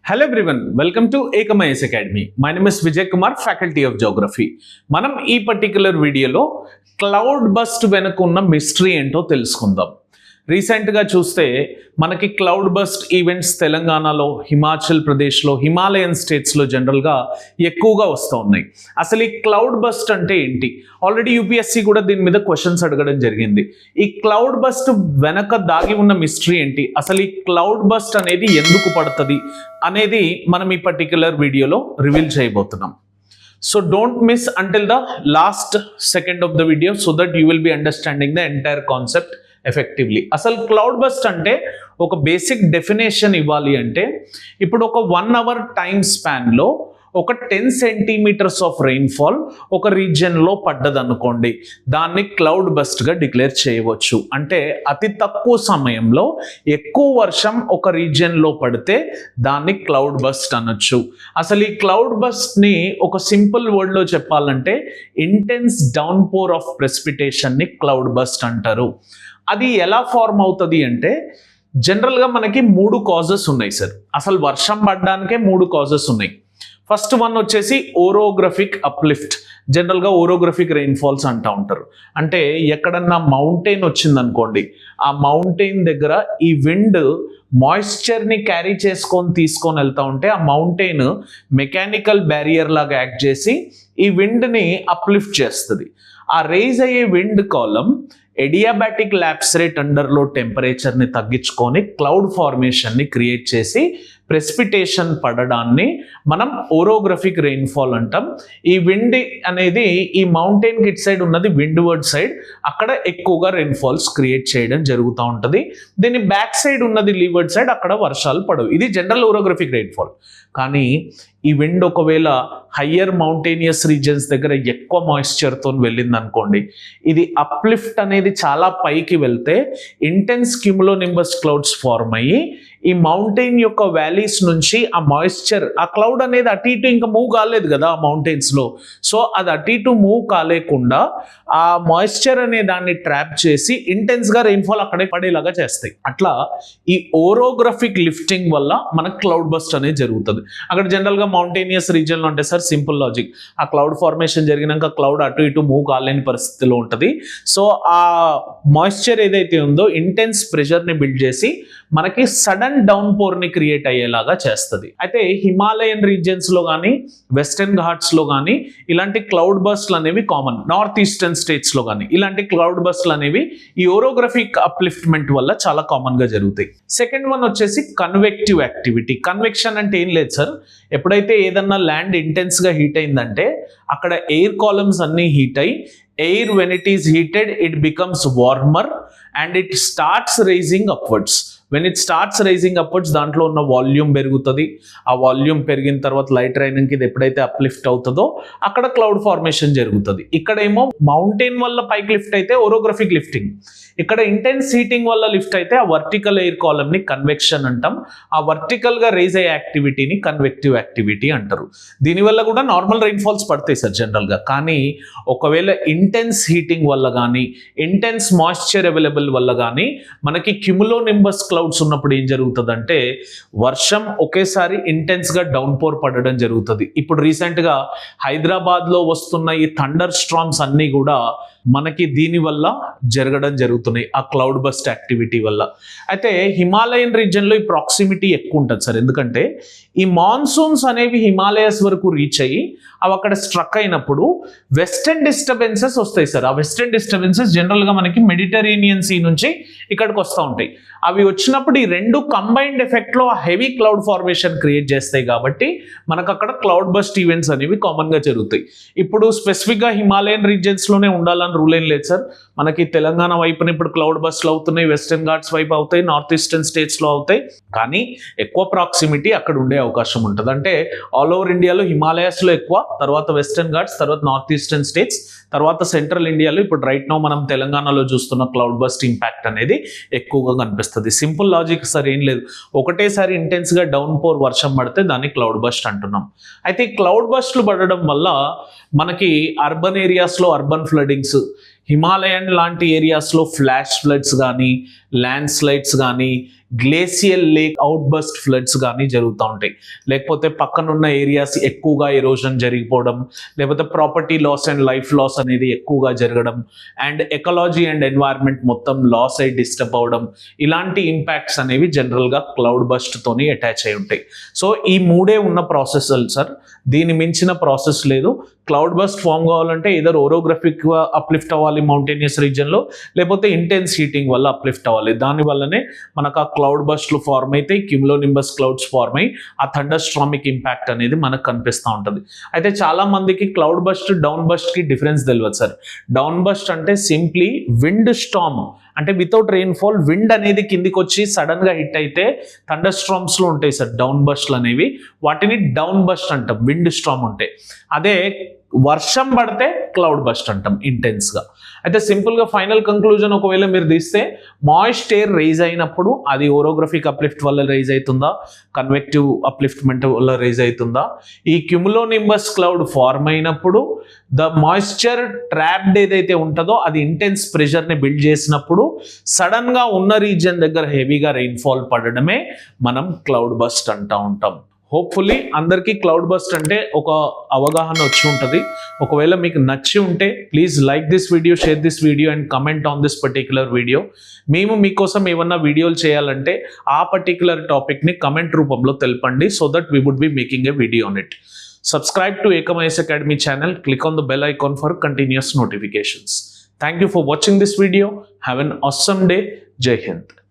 Hello everyone, welcome to Ekamais Academy. My name is Vijay Kumar, Faculty of Geography. మనం ఈ particular వీడియోలో cloud bust వెనుక ఉన్న mystery ఏంటో తెలుసుకుందాం. రీసెంట్గా చూస్తే మనకి క్లౌడ్ బస్ట్ ఈవెంట్స్ తెలంగాణలో, హిమాచల్ ప్రదేశ్లో, హిమాలయన్ స్టేట్స్లో జనరల్గా ఎక్కువగా వస్తూ ఉన్నాయి. అసలు ఈ క్లౌడ్ బస్ట్ అంటే ఏంటి? ఆల్రెడీ యూపీఎస్సీ కూడా దీని మీద క్వశ్చన్స్ అడగడం జరిగింది. ఈ క్లౌడ్ బస్ట్ వెనక దాగి ఉన్న మిస్టరీ ఏంటి? అసలు ఈ క్లౌడ్ బస్ట్ అనేది ఎందుకు పడుతుంది అనేది మనం ఈ పర్టిక్యులర్ వీడియోలో రివీల్ చేయబోతున్నాం. So don't miss until the last second of the video so that you will be understanding the entire concept effectively. అసలు క్లౌడ్ బస్ట్ అంటే ఒక బేసిక్ డెఫినేషన్ ఇవ్వాలి అంటే, ఇప్పుడు ఒక 1 hour టైం స్పాన్లో ఒక 10 సెంటీమీటర్స్ ఆఫ్ రెయిన్ఫాల్ ఒక రీజియన్లో పడ్డదనుకోండి, దాన్ని క్లౌడ్ బస్ట్గా డిక్లేర్ చేయవచ్చు. అంటే అతి తక్కువ సమయంలో ఎక్కువ వర్షం ఒక రీజియన్లో పడితే దాన్ని క్లౌడ్ బస్ట్ అనొచ్చు. అసలు ఈ క్లౌడ్ బస్ట్ని ఒక సింపుల్ వర్డ్లో చెప్పాలంటే ఇంటెన్స్ డౌన్ పోర్ ఆఫ్ ప్రెసిపిటేషన్ని క్లౌడ్ బస్ట్ అంటారు. అది ఎలా ఫార్మ్ అవుతుంది అంటే, జనరల్గా మనకి 3 కాజెస్ ఉన్నాయి సార్. అసలు వర్షం పడడానికే 3 కాజెస్ ఉన్నాయి. ఫస్ట్ వన్ వచ్చేసి ఓరోగ్రఫిక్ అప్లిఫ్ట్, జనరల్గా ఓరోగ్రఫిక్ రెయిన్ఫాల్స్ అంటూ ఉంటారు. అంటే ఎక్కడన్నా మౌంటైన్ వచ్చిందనుకోండి, ఆ మౌంటైన్ దగ్గర ఈ విండ్ మాయిశ్చర్ని క్యారీ తీసుకొని వెళ్తూ ఉంటే ఆ మౌంటైన్ మెకానికల్ బ్యారియర్ లాగా యాక్ట్ చేసి ఈ విండ్ని అప్లిఫ్ట్ చేస్తుంది. ఆ రైజ్ అయ్యే విండ్ కాలం ఎడియాబాటిక్ ల్యాప్స్ రేట్ అండర్లో టెంపరేచర్ని తగ్గించుకొని క్లౌడ్ ఫార్మేషన్ని క్రియేట్ చేసి ప్రెసిపిటేషన్ పడడాన్ని మనం ఓరోగ్రఫిక్ రెయిన్ఫాల్ అంటాం. ఈ విండ్ అనేది ఈ మౌంటైన్ కిట్ సైడ్ ఉన్నది విండ్వర్డ్ సైడ్, అక్కడ ఎక్కువగా రెయిన్ఫాల్స్ క్రియేట్ చేయడం జరుగుతూ ఉంటుంది. దీని బ్యాక్ సైడ్ ఉన్నది లీవర్డ్ సైడ్, అక్కడ వర్షాలు పడవు. ఇది జనరల్ ఓరోగ్రఫిక్ రెయిన్ఫాల్. కానీ ఈ విండ్ ఒకవేళ హయ్యర్ మౌంటేనియస్ రీజన్స్ దగ్గర ఎక్కువ మాయిశ్చర్తో వెళ్ళింది అనుకోండి, ఇది అప్లిఫ్ట్ అనేది చాలా పైకి వెళ్తే ఇంటెన్స్ క్యూములోనింబస్ క్లౌడ్స్ ఫార్మ్ అయ్యి ఈ మౌంటైన్ యొక్క వ్యాలీస్ నుంచి ఆ మాయిశ్చర్, ఆ క్లౌడ్ అనేది అటు ఇటు ఇంకా మూవ్ కాలేదు కదా ఆ మౌంటైన్స్లో, సో అది అటు ఇటు మూవ్ కాలేకుండా ఆ మాయిశ్చర్ అనే దాన్ని ట్రాప్ చేసి ఇంటెన్స్గా రెయిన్ఫాల్ అక్కడే పడేలాగా చేస్తాయి. అట్లా ఈ ఓరోగ్రఫిక్ లిఫ్టింగ్ వల్ల మనకు క్లౌడ్ బస్ట్ అనేది జరుగుతుంది. అక్కడ జనరల్గా మౌంటేనియస్ రీజియన్లో అంటే సార్ సింపుల్ లాజిక్, ఆ క్లౌడ్ ఫార్మేషన్ జరిగినాక క్లౌడ్ అటు ఇటు మూవ్ కాలేని పరిస్థితిలో ఉంటుంది. సో ఆ మాయిశ్చర్ ఏదైతే ఉందో ఇంటెన్స్ ప్రెషర్ని బిల్డ్ చేసి మనకి సడన్ డౌన్ పోర్ని క్రియేట్ అయ్యేలాగా చేస్తుంది. అయితే హిమాలయన్ రీజియన్స్లో కానీ వెస్టర్న్ ఘాట్స్లో కానీ ఇలాంటి క్లౌడ్ బస్ట్లు అనేవి కామన్. నార్త్ ఈస్టర్న్ స్టేట్స్లో కానీ ఇలాంటి క్లౌడ్ బస్ట్లు అనేవి ఈ ఓరోగ్రఫిక్ అప్లిఫ్ట్మెంట్ వల్ల చాలా కామన్గా జరుగుతాయి. సెకండ్ వన్ వచ్చేసి కన్వెక్టివ్ యాక్టివిటీ. కన్వెక్షన్ అంటే ఏం లేదు సార్, ఎప్పుడైతే ఏదన్నా ల్యాండ్ ఇంటెన్స్గా హీట్ అయిందంటే అక్కడ ఎయిర్ కాలమ్స్ అన్నీ హీట్ అయ్యి air when it is heated it becomes warmer and it starts rising upwards. When it starts rising upwards దాంట్లో ఉన్న వాల్యూమ్ పెరుగుతుంది. ఆ వాల్యూమ్ పెరిగిన తర్వాత లైట్ రైనింగ్కి ఇది ఎప్పుడైతే అప్లిఫ్ట్ అవుతుందో అక్కడ క్లౌడ్ ఫార్మేషన్ జరుగుతుంది. ఇక్కడేమో మౌంటైన్ వల్ల పైకి లిఫ్ట్ అయితే ఓరోగ్రఫిక్ లిఫ్టింగ్, ఇక్కడ ఇంటెన్స్ హీటింగ్ వల్ల లిఫ్ట్ అయితే ఆ వర్టికల్ ఎయిర్ కాలమ్ని కన్వెక్షన్ అంటాం. ఆ వర్టికల్గా రైజ్ అయ్యే యాక్టివిటీని కన్వెక్టివ్ యాక్టివిటీ అంటారు. దీనివల్ల కూడా నార్మల్ రెయిన్ఫాల్స్ పడతాయి సార్ జనరల్గా. కానీ ఒకవేళ ఇంటెన్స్ హీటింగ్ వల్ల కానీ ఇంటెన్స్ మాయిశ్చర్ అవైలబుల్ వల్ల కానీ మనకి క్యూములోనింబస్ క్లౌడ్స్ ఉన్నప్పుడు ఏం జరుగుతుందంటే వర్షం ఒకేసారి ఇంటెన్స్గా డౌన్ పోర్ పడడం జరుగుతుంది. ఇప్పుడు రీసెంట్గా హైదరాబాద్లో వస్తున్న ఈ థండర్ స్ట్రామ్స్ అన్నీ కూడా మనకి దీనివల్ల జరగడం జరుగుతున్నాయి, ఆ క్లౌడ్ బస్ట్ యాక్టివిటీ వల్ల. అయితే హిమాలయన్ రీజియన్లో ఈ ప్రాక్సిమిటీ ఎక్కువ ఉంటుంది సార్, ఎందుకంటే ఈ మాన్సూన్స్ అనేవి హిమాలయస్ వరకు రీచ్ అయ్యి అవి అక్కడ స్ట్రక్ అయినప్పుడు వెస్టర్న్ డిస్టర్బెన్సెస్ వస్తాయి సార్. ఆ వెస్టర్న్ డిస్టర్బెన్సెస్ జనరల్గా మనకి మెడిటరేనియన్ సీ నుంచి ఇక్కడికి వస్తూ ఉంటాయి. అవి వచ్చినప్పుడు ఈ రెండు కంబైన్డ్ ఎఫెక్ట్లో హెవీ క్లౌడ్ ఫార్మేషన్ క్రియేట్ చేస్తాయి. కాబట్టి మనకు అక్కడ క్లౌడ్ బస్ట్ ఈవెంట్స్ అనేవి కామన్గా జరుగుతాయి. ఇప్పుడు స్పెసిఫిక్గా హిమాలయన్ రీజియన్స్లోనే ఉండాలని రూల్ ఏం లేదు సార్. మనకి తెలంగాణ వైపున ఇప్పుడు క్లౌడ్ బస్ట్లు అవుతున్నాయి, వెస్టర్న్ ఘాట్స్ వైపు అవుతాయి, నార్త్ ఈస్టర్న్ స్టేట్స్లో అవుతాయి. కానీ ఎక్కువ ప్రాక్సిమిటీ అక్కడ ఉండే అవకాశం ఉంటుంది. అంటే ఆల్ ఓవర్ ఇండియాలో హిమాలయాస్లో ఎక్కువ, తర్వాత వెస్టర్న్ ఘాట్స్, తర్వాత నార్త్ ఈస్టర్న్ స్టేట్స్, తర్వాత సెంట్రల్ ఇండియాలో ఇప్పుడు రైట్ నౌ మనం తెలంగాణలో చూస్తున్న క్లౌడ్ బస్ట్ ఇంపాక్ట్ అనేది ఎక్కువగా కనిపిస్తుంది. సింపుల్ లాజిక్ సార్, ఏం లేదు, ఒకటేసారి ఇంటెన్స్గా డౌన్ పోర్ వర్షం పడితే దాన్ని క్లౌడ్ బస్ట్ అంటున్నాం. అయితే ఈ క్లౌడ్ బస్ట్లు పడడం వల్ల మనకి అర్బన్ ఏరియాస్లో అర్బన్ ఫ్లడింగ్స్, హిమాలయన్ లాంటి ఏరియాస్లో ఫ్లాష్ ఫ్లడ్స్ కానీ ల్యాండ్ స్లైడ్స్ కానీ glacial lake outburst floods కానీ జరుగుతూ ఉంటాయి. లేకపోతే పక్కనున్న ఏరియాస్ ఎక్కువగా ఎరోజన్ జరిగిపోవడం, లేకపోతే property loss and life loss అనేది ఎక్కువగా జరగడం, అండ్ ఎకాలజీ అండ్ ఎన్వైర్న్మెంట్ మొత్తం లాస్ అయి డిస్టర్బ్ అవ్వడం, ఇలాంటి ఇంపాక్ట్స్ అనేవి జనరల్గా క్లౌడ్ బస్ట్తోని అటాచ్ అయి ఉంటాయి. సో ఈ మూడే ఉన్న ప్రాసెస్లు సార్, దీని మించిన ప్రాసెస్ లేదు. క్లౌడ్ బస్ట్ ఫామ్ కావాలంటే ఏదో ఓరోగ్రఫిక్ అప్లిఫ్ట్ అవ్వాలి మౌంటేనియస్ రీజన్లో, లేకపోతే ఇంటెన్స్ హీటింగ్ వల్ల అప్లిఫ్ట్ అవ్వాలి. దానివల్లనే మనకు ఆ క్లౌడ్ బస్ట్లు ఫార్మ్ అయితే క్యూములోనింబస్ క్లౌడ్స్ ఫార్మ్ అయ్యి ఆ థండర్స్టార్మిక్ ఇంపాక్ట్ అనేది మనకు కనిపిస్తూ ఉంటుంది. అయితే చాలా మందికి క్లౌడ్ బస్ట్ డౌన్ బస్ట్కి డిఫరెన్స్ తెలియదు సార్. డౌన్ బస్ట్ అంటే సింప్లీ విండ్ స్టార్మ్, అంటే వితౌట్ రెయిన్ఫాల్ విండ్ అనేది కిందికి వచ్చి సడన్గా హిట్ అయితే థండర్ స్టార్మ్స్లో ఉంటాయి సార్ డౌన్ బస్ట్లు అనేవి. వాటిని డౌన్ బస్ట్ అంటాం విండ్ స్టార్మ్ ఉంటాయి. అదే వర్షం పడితే క్లౌడ్ బస్ట్ అంటాం ఇంటెన్స్గా. అయితే సింపుల్గా ఫైనల్ కంక్లూజన్ ఒకవేళ మీరు తీస్తే, మాయిస్ట్ ఎయిర్ రైజ్ అయినప్పుడు అది ఓరోగ్రఫిక్ అప్లిఫ్ట్ వల్ల రైజ్ అవుతుందా, కన్వెక్టివ్ అప్లిఫ్ట్మెంట్ వల్ల రైజ్ అవుతుందా, ఈ క్యూములోనింబస్ క్లౌడ్ ఫార్మ్ అయినప్పుడు ద మాయిశ్చర్ ట్రాప్డ్ ఏదైతే ఉంటుందో అది ఇంటెన్స్ ప్రెషర్ని బిల్డ్ చేసినప్పుడు సడన్గా ఉన్న రీజియన్ దగ్గర హెవీగా రెయిన్ఫాల్ పడడమే మనం క్లౌడ్ బస్ట్ అంటూ ఉంటాం. హోప్ఫుల్లీ అందరికీ క్లౌడ్ బస్ట్ అంటే ఒక అవగాహన వచ్చి ఉంటుంది. ఒకవేళ మీకు నచ్చి ఉంటే please like this video, share this video and comment on this particular video. మేము మీకోసం ఏమన్నా వీడియోలు చేయాలంటే ఆ పర్టిక్యులర్ టాపిక్ని కమెంట్ రూపంలో తెలపండి, so that we would be making a video on it. Subscribe to Ekam-IAS Academy channel. Click on the bell icon for continuous notifications. Thank you for watching this video. Have an awesome day. Jai Hind.